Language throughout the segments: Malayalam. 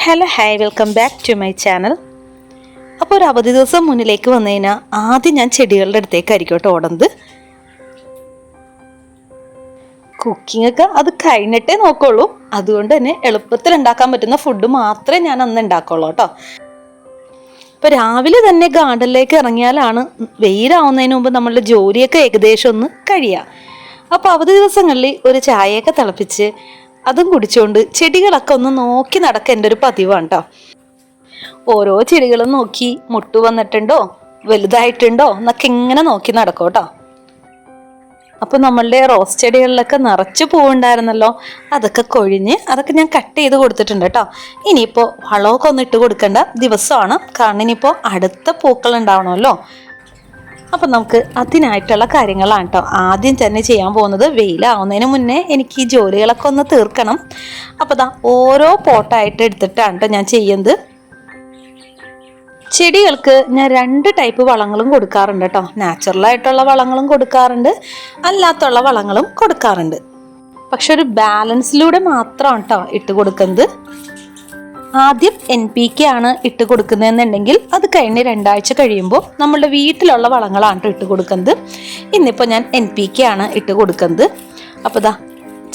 Hello hi welcome back to my channel. അപ്പോൾ ഒരു അവധി ദിവസം മുന്നിലേക്ക് വന്നു കഴിഞ്ഞാൽ ആദ്യം ഞാൻ ചെടികളുടെ അടുത്തേക്കായിരിക്കും കേട്ടോ ഓടുന്നത്. കുക്കിംഗ് ഒക്കെ അത് കഴിഞ്ഞിട്ടേ നോക്കുള്ളൂ. അതുകൊണ്ട് തന്നെ എളുപ്പത്തിൽ ഉണ്ടാക്കാൻ പറ്റുന്ന ഫുഡ് മാത്രമേ ഞാൻ അന്ന് ഉണ്ടാക്കുള്ളൂ കേട്ടോ. ഇപ്പം രാവിലെ തന്നെ ഗാർഡനിലേക്ക് ഇറങ്ങിയാലാണ് വെയിലാവുന്നതിന് മുമ്പ് നമ്മളുടെ ജോലിയൊക്കെ ഏകദേശം ഒന്ന് കഴിയുക. അപ്പോൾ അവധി ദിവസങ്ങളിൽ ഒരു ചായയൊക്കെ തിളപ്പിച്ച് അതും കുടിച്ചുകൊണ്ട് ചെടികളൊക്കെ ഒന്ന് നോക്കി നടക്കുക എൻ്റെ ഒരു പതിവാണ് കേട്ടോ. ഓരോ ചെടികളും നോക്കി മുട്ടു വന്നിട്ടുണ്ടോ വലുതായിട്ടുണ്ടോ എന്നൊക്കെ ഇങ്ങനെ നോക്കി നടക്കും കേട്ടോ. അപ്പോൾ നമ്മളുടെ റോസ് ചെടികളിലൊക്കെ നിറച്ച് പൂവുണ്ടായിരുന്നല്ലോ, അതൊക്കെ കൊഴിഞ്ഞ് അതൊക്കെ ഞാൻ കട്ട് ചെയ്ത് കൊടുത്തിട്ടുണ്ട് കേട്ടോ. ഇനിയിപ്പോൾ വളമൊക്കെ ഒന്ന് ഇട്ട് കൊടുക്കേണ്ട ദിവസമാണ്, കാരണം ഇനിയിപ്പോൾ അടുത്ത പൂക്കൾ ഉണ്ടാവണമല്ലോ. അപ്പം നമുക്ക് അതിനായിട്ടുള്ള കാര്യങ്ങളാണ് കേട്ടോ ആദ്യം തന്നെ ചെയ്യാൻ പോകുന്നത്. വെയിലാവുന്നതിന് മുന്നേ എനിക്ക് ഈ ജോലികളൊക്കെ ഒന്ന് തീർക്കണം. അപ്പോൾ ഓരോ പോട്ടായിട്ട് എടുത്തിട്ടാണ് കേട്ടോ ഞാൻ ചെയ്യുന്നത്. ചെടികൾക്ക് ഞാൻ 2 ടൈപ്പ് വളങ്ങളും കൊടുക്കാറുണ്ട് കേട്ടോ. നാച്ചുറലായിട്ടുള്ള വളങ്ങളും കൊടുക്കാറുണ്ട്, അല്ലാത്തുള്ള വളങ്ങളും കൊടുക്കാറുണ്ട്. പക്ഷെ ഒരു ബാലൻസിലൂടെ മാത്രമാണ് കേട്ടോ ഇട്ട് കൊടുക്കുന്നത്. ആദ്യം NPK ആണ് ഇട്ട് കൊടുക്കുന്നതെന്നുണ്ടെങ്കിൽ അത് കഴിഞ്ഞ് 2 ആഴ്ച കഴിയുമ്പോൾ നമ്മളുടെ വീട്ടിലുള്ള വളങ്ങളാണ് ഇട്ട് കൊടുക്കുന്നത്. ഇന്നിപ്പോൾ ഞാൻ NPK ആണ് ഇട്ട് കൊടുക്കുന്നത്. അപ്പോൾ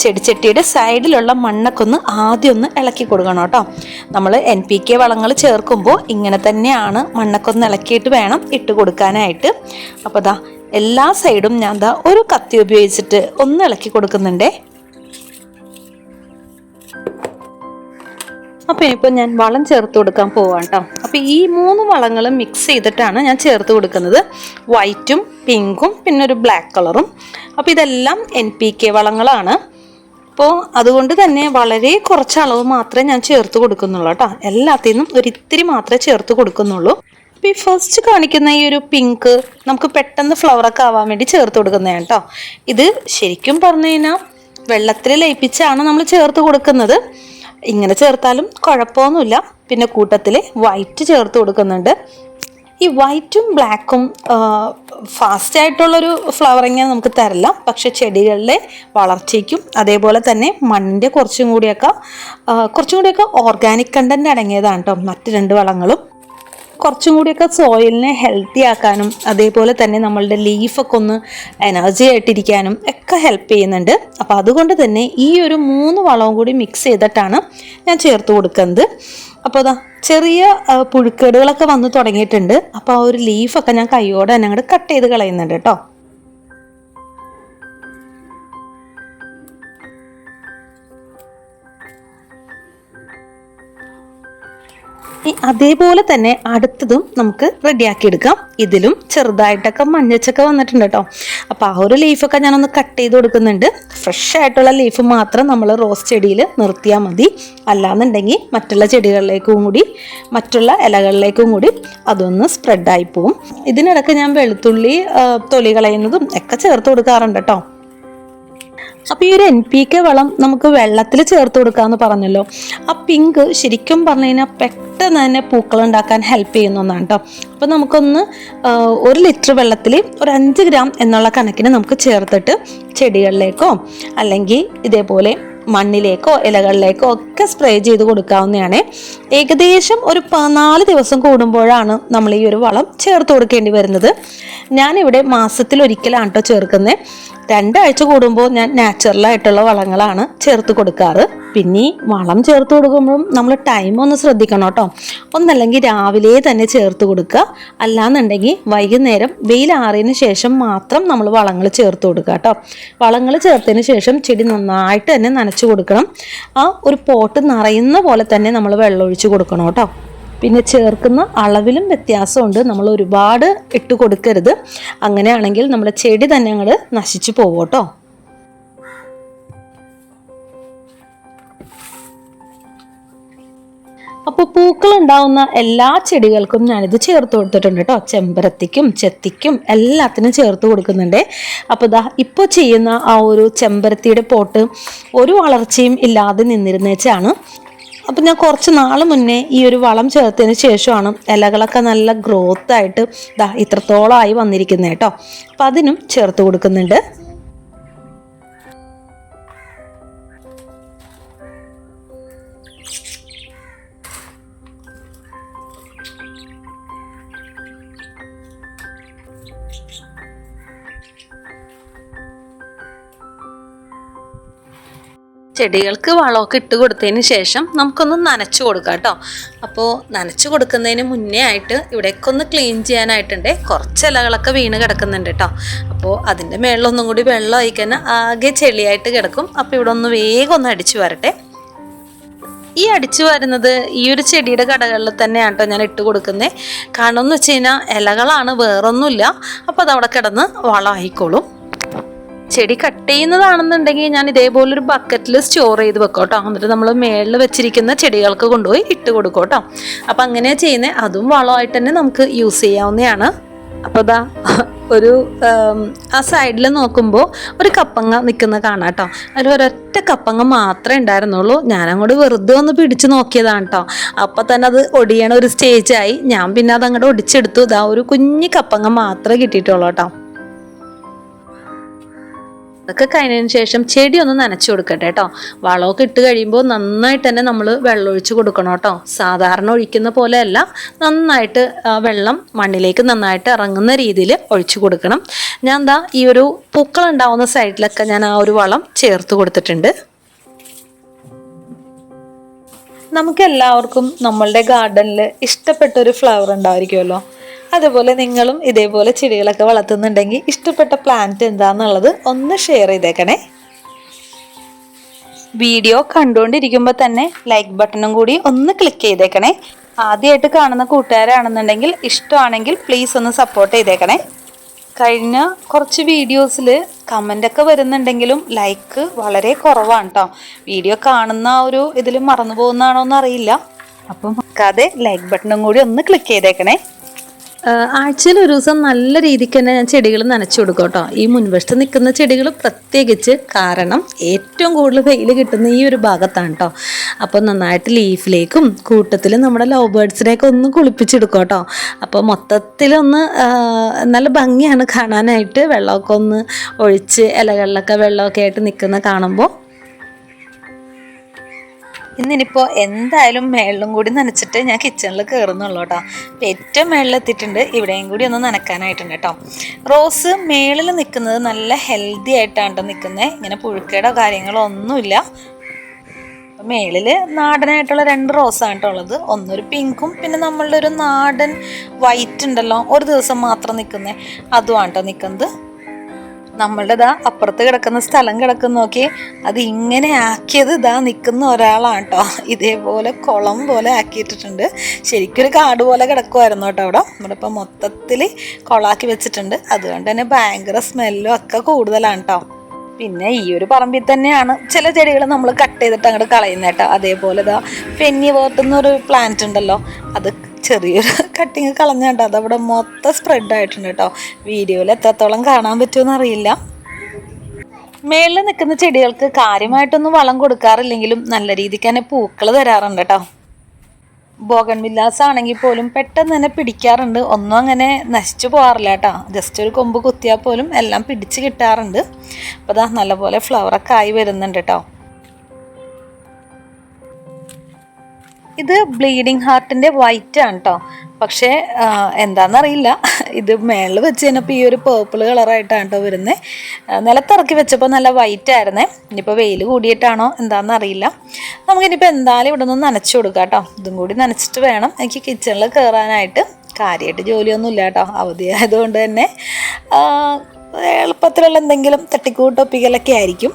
ചെടിച്ചട്ടിയുടെ സൈഡിലുള്ള മണ്ണൊക്കെ ഒന്ന് ആദ്യം ഒന്ന് ഇളക്കി കൊടുക്കണം കേട്ടോ. നമ്മൾ NPK വളങ്ങൾ ചേർക്കുമ്പോൾ ഇങ്ങനെ തന്നെയാണ് മണ്ണൊക്കെ ഒന്ന് ഇളക്കിയിട്ട് വേണം ഇട്ട് കൊടുക്കാനായിട്ട്. അപ്പോൾ എല്ലാ സൈഡും ഞാൻ ഒരു കത്തി ഉപയോഗിച്ചിട്ട് ഒന്ന് ഇളക്കി കൊടുക്കുന്നുണ്ടേ. അപ്പോൾ ഇനിയിപ്പോൾ ഞാൻ വളം ചേർത്ത് കൊടുക്കാൻ പോവാം കേട്ടോ. അപ്പോൾ ഈ 3 വളങ്ങളും മിക്സ് ചെയ്തിട്ടാണ് ഞാൻ ചേർത്ത് കൊടുക്കുന്നത്. വൈറ്റും പിങ്കും പിന്നെ ഒരു ബ്ലാക്ക് കളറും. അപ്പോൾ ഇതെല്ലാം NPK വളങ്ങളാണ്. അപ്പോൾ അതുകൊണ്ട് തന്നെ വളരെ കുറച്ച് അളവ് മാത്രമേ ഞാൻ ചേർത്ത് കൊടുക്കുന്നുള്ളൂ കേട്ടോ. എല്ലാത്തിനും ഒരിത്തിരി മാത്രമേ ചേർത്ത് കൊടുക്കുന്നുള്ളൂ. അപ്പോൾ ഈ ഫസ്റ്റ് കാണിക്കുന്ന ഈ ഒരു പിങ്ക് നമുക്ക് പെട്ടെന്ന് ഫ്ലവറൊക്കെ ആവാൻ വേണ്ടി ചേർത്ത് കൊടുക്കുന്നതാണ് കേട്ടോ. ഇത് ശരിക്കും പറഞ്ഞു കഴിഞ്ഞാൽ വെള്ളത്തിൽ ലയിപ്പിച്ചാണ് നമ്മൾ ചേർത്ത് കൊടുക്കുന്നത്. ഇങ്ങനെ ചേർത്താലും കുഴപ്പമൊന്നുമില്ല. പിന്നെ കൂട്ടത്തിൽ വൈറ്റ് ചേർത്ത് കൊടുക്കുന്നുണ്ട്. ഈ വൈറ്റും ബ്ലാക്കും ഫാസ്റ്റായിട്ടുള്ളൊരു ഫ്ലവറിങ് നമുക്ക് തരില്ല, പക്ഷെ ചെടികളിലെ വളർച്ചയ്ക്കും അതേപോലെ തന്നെ മണ്ണിൻ്റെ കുറച്ചും കൂടിയൊക്കെ ഓർഗാനിക് കണ്ടന്റ് അടങ്ങിയതാണ് കേട്ടോ മറ്റ് 2 വളങ്ങളും. കുറച്ചും കൂടിയൊക്കെ സോയിലിനെ ഹെൽത്തി ആക്കാനും അതേപോലെ തന്നെ നമ്മളുടെ ലീഫൊക്കെ ഒന്ന് എനർജി ആയിട്ടിരിക്കാനും ഒക്കെ ഹെൽപ്പ് ചെയ്യുന്നുണ്ട്. അപ്പോൾ അതുകൊണ്ട് തന്നെ ഈ ഒരു 3 വളവും കൂടി മിക്സ് ചെയ്തിട്ടാണ് ഞാൻ ചേർത്ത് കൊടുക്കുന്നത്. അപ്പോൾ ചെറിയ പുഴുക്കേടുകളൊക്കെ വന്ന് തുടങ്ങിയിട്ടുണ്ട്. അപ്പോൾ ആ ഒരു ലീഫൊക്കെ ഞാൻ കൈയോടെ തന്നെ അങ്ങോട്ട് കട്ട് ചെയ്ത് കളയുന്നുണ്ട് കേട്ടോ. അതേപോലെ തന്നെ അടുത്തതും നമുക്ക് റെഡിയാക്കി എടുക്കാം. ഇതിലും ചെറുതായിട്ടൊക്കെ മഞ്ഞച്ചൊക്കെ വന്നിട്ടുണ്ട് കേട്ടോ. അപ്പോൾ ആ ഒരു ലീഫൊക്കെ ഞാനൊന്ന് കട്ട് ചെയ്ത് കൊടുക്കുന്നുണ്ട്. ഫ്രഷ് ആയിട്ടുള്ള ലീഫ് മാത്രം നമ്മൾ റോസ് ചെടിയിൽ നിർത്തിയാൽ മതി. അല്ലാന്നുണ്ടെങ്കിൽ മറ്റുള്ള ചെടികളിലേക്കും കൂടി മറ്റുള്ള ഇലകളിലേക്കും കൂടി അതൊന്ന് സ്പ്രെഡായി പോവും. ഇതിനിടയ്ക്ക് ഞാൻ വെളുത്തുള്ളി തൊലി കളയുന്നതും ഒക്കെ ചേർത്ത് കൊടുക്കാറുണ്ട് കേട്ടോ. അപ്പോൾ ഈ ഒരു NPK വളം നമുക്ക് വെള്ളത്തിൽ ചേർത്ത് കൊടുക്കാമെന്ന് പറഞ്ഞല്ലോ. ആ പിങ്ക് ശരിക്കും പറഞ്ഞു കഴിഞ്ഞാൽ പെട്ടെന്ന് തന്നെ പൂക്കൾ ഉണ്ടാക്കാൻ ഹെൽപ്പ് ചെയ്യുന്ന ഒന്നാണ് കേട്ടോ. അപ്പോൾ നമുക്കൊന്ന് 1 ലിറ്റർ വെള്ളത്തിൽ ഒരു 5 ഗ്രാം എന്നുള്ള കണക്കിന് നമുക്ക് ചേർത്തിട്ട് ചെടികളിലേക്കോ അല്ലെങ്കിൽ ഇതേപോലെ മണ്ണിലേക്കോ ഇലകളിലേക്കോ ഒക്കെ സ്പ്രേ ചെയ്ത് കൊടുക്കാവുന്നതാണ്. ഏകദേശം ഒരു 14 ദിവസം കൂടുമ്പോഴാണ് നമ്മൾ ഈ ഒരു വളം ചേർത്ത് കൊടുക്കേണ്ടി വരുന്നത്. ഞാനിവിടെ മാസത്തിലൊരിക്കലാണ് കേട്ടോ ചേർക്കുന്നത്. 2 ആഴ്ച കൂടുമ്പോൾ ഞാൻ നാച്ചുറലായിട്ടുള്ള വളങ്ങളാണ് ചേർത്ത് കൊടുക്കാറ്. പിന്നെ വളം ചേർത്ത് കൊടുക്കുമ്പോഴും നമ്മൾ ടൈം ഒന്ന് ശ്രദ്ധിക്കണം കേട്ടോ. ഒന്നല്ലെങ്കിൽ രാവിലെ തന്നെ ചേർത്ത് കൊടുക്കുക, അല്ലാന്നുണ്ടെങ്കിൽ വൈകുന്നേരം വെയിലാറിയതിന് ശേഷം മാത്രം നമ്മൾ വളങ്ങൾ ചേർത്ത് കൊടുക്കുക കേട്ടോ. വളങ്ങൾ ചേർത്തതിന് ശേഷം ചെടി നന്നായിട്ട് തന്നെ നനച്ചു കൊടുക്കണം. ആ ഒരു പോട്ട് നിറയുന്ന പോലെ തന്നെ നമ്മൾ വെള്ളം ഒഴിച്ച് കൊടുക്കണം കേട്ടോ. പിന്നെ ചേർക്കുന്ന അളവിലും വ്യത്യാസമുണ്ട്. നമ്മൾ ഒരുപാട് ഇട്ട് കൊടുക്കരുത്. അങ്ങനെയാണെങ്കിൽ നമ്മുടെ ചെടി തന്നെ അങ്ങോട്ട് നശിച്ചു പോകും കേട്ടോ. അപ്പോൾ പൂക്കൾ ഉണ്ടാവുന്ന എല്ലാ ചെടികൾക്കും ഞാനിത് ചേർത്ത് കൊടുത്തിട്ടുണ്ട് കേട്ടോ. ചെമ്പരത്തിക്കും ചെത്തിക്കും എല്ലാത്തിനും ചേർത്ത് കൊടുക്കുന്നുണ്ട്. അപ്പോൾ ഇപ്പോൾ ചെയ്യുന്ന ആ ഒരു ചെമ്പരത്തിയുടെ പോട്ട് ഒരു വളർച്ചയും ഇല്ലാതെ നിന്നിരുന്നേച്ചാണ്. അപ്പം ഞാൻ കുറച്ച് നാൾ മുന്നേ ഈ ഒരു വളം ചേർത്തതിന് ശേഷമാണ് ഇലകളൊക്കെ നല്ല ഗ്രോത്ത് ആയിട്ട് ഇത്രത്തോളമായി വന്നിരിക്കുന്നത് കേട്ടോ. അപ്പം അതിനും ചേർത്ത് കൊടുക്കുന്നുണ്ട്. ചെടികൾക്ക് വളമൊക്കെ ഇട്ട് കൊടുത്തതിന് ശേഷം നമുക്കൊന്ന് നനച്ചു കൊടുക്കാം കേട്ടോ. അപ്പോൾ നനച്ചു കൊടുക്കുന്നതിന് മുന്നേ ആയിട്ട് ഇവിടേക്ക് ഒന്ന് ക്ലീൻ ചെയ്യാനായിട്ടുണ്ട്. കുറച്ച് ഇലകളൊക്കെ വീണ് കിടക്കുന്നുണ്ട് കേട്ടോ. അപ്പോൾ അതിൻ്റെ മേളിലൊന്നും കൂടി വെള്ളം ഒഴിക്കാൻ ആകെ ചെളിയായിട്ട് കിടക്കും. അപ്പോൾ ഇവിടെ ഒന്ന് വേഗം ഒന്ന് അടിച്ചു വരട്ടെ. ഈ അടിച്ചു വരുന്നത് ഈ ഒരു ചെടിയുടെ കടകളിൽ തന്നെയാണ് കേട്ടോ ഞാൻ ഇട്ട് കൊടുക്കുന്നത്. കാരണം എന്ന് വെച്ച് കഴിഞ്ഞാൽ ഇലകളാണ്, വേറൊന്നുമില്ല. അപ്പോൾ അതവിടെ കിടന്ന് വളമായിക്കോളും. ചെടി കട്ട് ചെയ്യുന്നതാണെന്നുണ്ടെങ്കിൽ ഞാൻ ഇതേപോലൊരു ബക്കറ്റിൽ സ്റ്റോർ ചെയ്ത് വെക്കും കേട്ടോ. എന്നിട്ട് നമ്മൾ മേളിൽ വെച്ചിരിക്കുന്ന ചെടികൾക്ക് കൊണ്ടുപോയി ഇട്ട് കൊടുക്കും കേട്ടോ. അപ്പം അങ്ങനെയാണ് ചെയ്യുന്നത്. അതും വളമായിട്ട് തന്നെ നമുക്ക് യൂസ് ചെയ്യാവുന്നതാണ്. അപ്പോൾ ഇതാ ഒരു ആ സൈഡിൽ നോക്കുമ്പോൾ ഒരു കപ്പങ്ങ നിൽക്കുന്ന കാണാം കേട്ടോ. അതിൽ ഒരൊറ്റ കപ്പങ്ങ മാത്രമേ ഉണ്ടായിരുന്നുള്ളൂ. ഞാനങ്ങോട്ട് വെറുതെ ഒന്ന് പിടിച്ച് നോക്കിയതാണ് കേട്ടോ. അപ്പം തന്നെ അത് ഒടിയണ ഒരു സ്റ്റേജായി. ഞാൻ പിന്നെ അത് അങ്ങോട്ട് ഒടിച്ചെടുത്തു. ഇതാ ഒരു കുഞ്ഞി കപ്പങ്ങ മാത്രമേ കിട്ടിയിട്ടുള്ളൂ കേട്ടോ. അതൊക്കെ കഴിഞ്ഞതിന് ശേഷം ചെടി ഒന്ന് നനച്ചു കൊടുക്കട്ടെ കേട്ടോ. വളമൊക്കെ ഇട്ട് കഴിയുമ്പോൾ നന്നായിട്ട് തന്നെ നമ്മൾ വെള്ളമൊഴിച്ച് കൊടുക്കണം കേട്ടോ. സാധാരണ ഒഴിക്കുന്ന പോലെയല്ല, നന്നായിട്ട് വെള്ളം മണ്ണിലേക്ക് നന്നായിട്ട് ഇറങ്ങുന്ന രീതിയിൽ ഒഴിച്ചു കൊടുക്കണം. ഞാൻ എന്താ ഈ ഒരു പൂക്കൾ ഉണ്ടാവുന്ന സൈഡിലൊക്കെ ഞാൻ ആ ഒരു വളം ചേർത്ത് കൊടുത്തിട്ടുണ്ട്. നമുക്കെല്ലാവർക്കും നമ്മളുടെ ഗാർഡനിൽ ഇഷ്ടപ്പെട്ടൊരു ഫ്ലവർ ഉണ്ടായിരിക്കുമല്ലോ. അതുപോലെ നിങ്ങളും ഇതേപോലെ ചെടികളൊക്കെ വളർത്തുന്നുണ്ടെങ്കിൽ ഇഷ്ടപ്പെട്ട പ്ലാന്റ് എന്താണെന്നുള്ളത് ഒന്ന് ഷെയർ ചെയ്തേക്കണേ. വീഡിയോ കണ്ടുകൊണ്ടിരിക്കുമ്പോൾ തന്നെ ലൈക്ക് ബട്ടണും കൂടി ഒന്ന് ക്ലിക്ക് ചെയ്തേക്കണേ. ആദ്യമായിട്ട് കാണുന്ന കൂട്ടുകാരാണെന്നുണ്ടെങ്കിൽ ഇഷ്ടമാണെങ്കിൽ പ്ലീസ് ഒന്ന് സപ്പോർട്ട് ചെയ്തേക്കണേ. കഴിഞ്ഞ കുറച്ച് വീഡിയോസിൽ കമൻ്റൊക്കെ വരുന്നുണ്ടെങ്കിലും ലൈക്ക് വളരെ കുറവാണ് കേട്ടോ. വീഡിയോ കാണുന്ന ഒരു ഇതിൽ മറന്നു പോകുന്നതാണോ എന്നറിയില്ല. അപ്പം മറക്കാതെ ലൈക്ക് ബട്ടണും കൂടി ഒന്ന് ക്ലിക്ക് ചെയ്തേക്കണേ. ആഴ്ചയിൽ ഒരു ദിവസം നല്ല രീതിക്ക് തന്നെ ഞാൻ ചെടികൾ നനച്ചു കൊടുക്കും കേട്ടോ. ഈ മുൻവശത്ത് നിൽക്കുന്ന ചെടികൾ പ്രത്യേകിച്ച്, കാരണം ഏറ്റവും കൂടുതൽ വെയിൽ കിട്ടുന്ന ഈ ഒരു ഭാഗത്താണ് കേട്ടോ. അപ്പോൾ നന്നായിട്ട് ലീഫിലേക്കും കൂട്ടത്തിൽ നമ്മുടെ ലവ് ബേർഡ്സിനെയൊക്കെ ഒന്ന് കുളിപ്പിച്ചെടുക്കും കേട്ടോ. അപ്പോൾ മൊത്തത്തിലൊന്ന് നല്ല ഭംഗിയാണ് കാണാനായിട്ട്. വെള്ളമൊക്കെ ഒന്ന് ഒഴിച്ച് ഇലകളിലൊക്കെ വെള്ളമൊക്കെ ആയിട്ട് നിൽക്കുന്ന കാണുമ്പോൾ. ഇന്നിനിപ്പോൾ എന്തായാലും മേളിലും കൂടി നനച്ചിട്ട് ഞാൻ കിച്ചണിൽ കയറുന്നുള്ളൂ കേട്ടോ. അപ്പോൾ ഏറ്റവും മേളിലെത്തിയിട്ടുണ്ട്. ഇവിടെയും കൂടി ഒന്ന് നനക്കാനായിട്ടുണ്ട് കേട്ടോ. റോസ് മേളിൽ നിൽക്കുന്നത് നല്ല ഹെൽത്തി ആയിട്ടാണ് കേട്ടോ നിൽക്കുന്നത്. ഇങ്ങനെ പുഴുക്കയുടെ കാര്യങ്ങളോ ഒന്നുമില്ല. അപ്പം മേളിൽ നാടനായിട്ടുള്ള 2 റോസാണ് കേട്ടോ ഉള്ളത്. ഒന്നൊരു പിങ്കും പിന്നെ നമ്മളുടെ ഒരു നാടൻ വൈറ്റ് ഉണ്ടല്ലോ, ഒരു ദിവസം മാത്രം നിൽക്കുന്നത്, അതുമാണ് കേട്ടോ നിൽക്കുന്നത്. നമ്മളുടെ ഇതാ അപ്പുറത്ത് കിടക്കുന്ന സ്ഥലം കിടക്കുന്ന നോക്കി, അത് ഇങ്ങനെ ആക്കിയത് ഇതാ നിൽക്കുന്ന ഒരാളാണ് കേട്ടോ. ഇതേപോലെ കുളം പോലെ ആക്കിയിട്ടിട്ടുണ്ട്. ശരിക്കൊരു കാട് പോലെ കിടക്കുമായിരുന്നു കേട്ടോ അവിടെ. നമ്മുടെ ഇപ്പം മൊത്തത്തിൽ കുളമാക്കി വെച്ചിട്ടുണ്ട്. അതുകൊണ്ട് തന്നെ ഭയങ്കര സ്മെല്ലും ഒക്കെ കൂടുതലാണ് കേട്ടോ. പിന്നെ ഈ ഒരു പറമ്പിൽ തന്നെയാണ് ചില ചെടികൾ നമ്മൾ കട്ട് ചെയ്തിട്ട് അങ്ങോട്ട് കളയുന്നത് കേട്ടോ. അതേപോലെ ഇതാ ഫെന്നി വോർട്ട് എന്നൊരു പ്ലാന്റ് ഉണ്ടല്ലോ, അത് ചെറിയൊരു കട്ടിങ് കളഞ്ഞാട്ടോ അതവിടെ മൊത്തം സ്പ്രെഡ് ആയിട്ടുണ്ട് കേട്ടോ. വീഡിയോയിൽ എത്രത്തോളം കാണാൻ പറ്റുമെന്ന് അറിയില്ല. മേളിൽ നിൽക്കുന്ന ചെടികൾക്ക് കാര്യമായിട്ടൊന്നും വളം കൊടുക്കാറില്ലെങ്കിലും നല്ല രീതിക്ക് തന്നെ പൂക്കൾ തരാറുണ്ട് കേട്ടോ. ബോഗൺവില്ലാസ് ആണെങ്കിൽ പോലും പെട്ടെന്ന് തന്നെ പിടിക്കാറുണ്ട്. ഒന്നും അങ്ങനെ നശിച്ചു പോകാറില്ല കേട്ടോ. ജസ്റ്റ് ഒരു കൊമ്പ് കുത്തിയാൽ പോലും എല്ലാം പിടിച്ച് കിട്ടാറുണ്ട്. അപ്പോൾ അതാ നല്ലപോലെ ഫ്ലവറൊക്കെ ആയി വരുന്നുണ്ട് കേട്ടോ. ഇത് ബ്ലീഡിങ് ഹാർട്ടിൻ്റെ വൈറ്റ് ആണ് കേട്ടോ. പക്ഷേ എന്താണെന്നറിയില്ല, ഇത് മേളിൽ വെച്ച് കഴിഞ്ഞപ്പോൾ ഈ ഒരു പേർപ്പിൾ കളറായിട്ടാണ് കേട്ടോ വരുന്നത്. നിലത്തിറക്കി വെച്ചപ്പോൾ നല്ല വൈറ്റ് ആയിരുന്നേ. ഇനിയിപ്പോൾ വെയിൽ കൂടിയിട്ടാണോ എന്താണെന്നറിയില്ല. നമുക്കിനിപ്പോൾ എന്തായാലും ഇവിടെ നിന്ന് നനച്ചു കൊടുക്കാം കേട്ടോ. ഇതും കൂടി നനച്ചിട്ട് വേണം എനിക്ക് കിച്ചണിൽ കയറാനായിട്ട്. കാര്യമായിട്ട് ജോലിയൊന്നുമില്ല കേട്ടോ, അവധിയായതുകൊണ്ട് തന്നെ എളുപ്പത്തിലുള്ള എന്തെങ്കിലും തട്ടിക്കൂട്ടൊപ്പിക്കലൊക്കെ ആയിരിക്കും.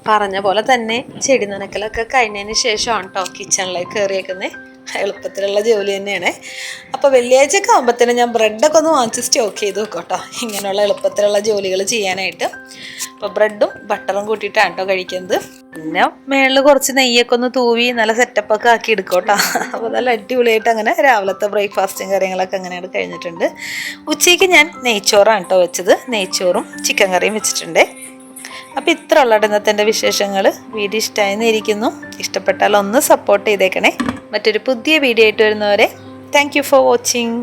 പറഞ്ഞ പോലെ തന്നെ ചെടി നനക്കലൊക്കെ കഴിഞ്ഞതിന് ശേഷമാണ് കേട്ടോ കിച്ചണിലേക്ക് കയറിയേക്കുന്നത്. എളുപ്പത്തിലുള്ള ജോലി തന്നെയാണ്. അപ്പോൾ വെള്ളിയാഴ്ചയൊക്കെ ആകുമ്പോഴത്തേനും ഞാൻ ബ്രെഡൊക്കെ ഒന്ന് വാങ്ങിച്ച് സ്റ്റോക്ക് ചെയ്ത് വെക്കും കേട്ടോ, ഇങ്ങനെയുള്ള എളുപ്പത്തിലുള്ള ജോലികൾ ചെയ്യാനായിട്ട്. അപ്പോൾ ബ്രെഡും ബട്ടറും കൂട്ടിയിട്ടാണ് കേട്ടോ കഴിക്കുന്നത്. പിന്നെ മേളിൽ കുറച്ച് നെയ്യൊക്കെ ഒന്ന് തൂവി നല്ല സെറ്റപ്പൊക്കെ ആക്കി എടുക്കും കേട്ടോ. അപ്പോൾ നല്ല അടിപൊളിയായിട്ട് അങ്ങനെ രാവിലത്തെ ബ്രേക്ക്ഫാസ്റ്റും കാര്യങ്ങളൊക്കെ അങ്ങനെയാണ് കഴിഞ്ഞിട്ടുണ്ട്. ഉച്ചയ്ക്ക് ഞാൻ നെയ്ച്ചോറാണ് കേട്ടോ വെച്ചത്. നെയ്ച്ചോറും ചിക്കൻ കറിയും വെച്ചിട്ടുണ്ട്. അപ്പോൾ ഇത്ര ഉള്ള ഇന്നത്തെ എൻ്റെ വിശേഷങ്ങൾ. വീഡിയോ ഇഷ്ടമായിരിക്കുന്നു. ഇഷ്ടപ്പെട്ടാൽ ഒന്ന് സപ്പോർട്ട് ചെയ്തേക്കണേ. മറ്റൊരു പുതിയ വീഡിയോ ആയിട്ട് വരുന്നവരെ താങ്ക് യു ഫോർ വാച്ചിങ്.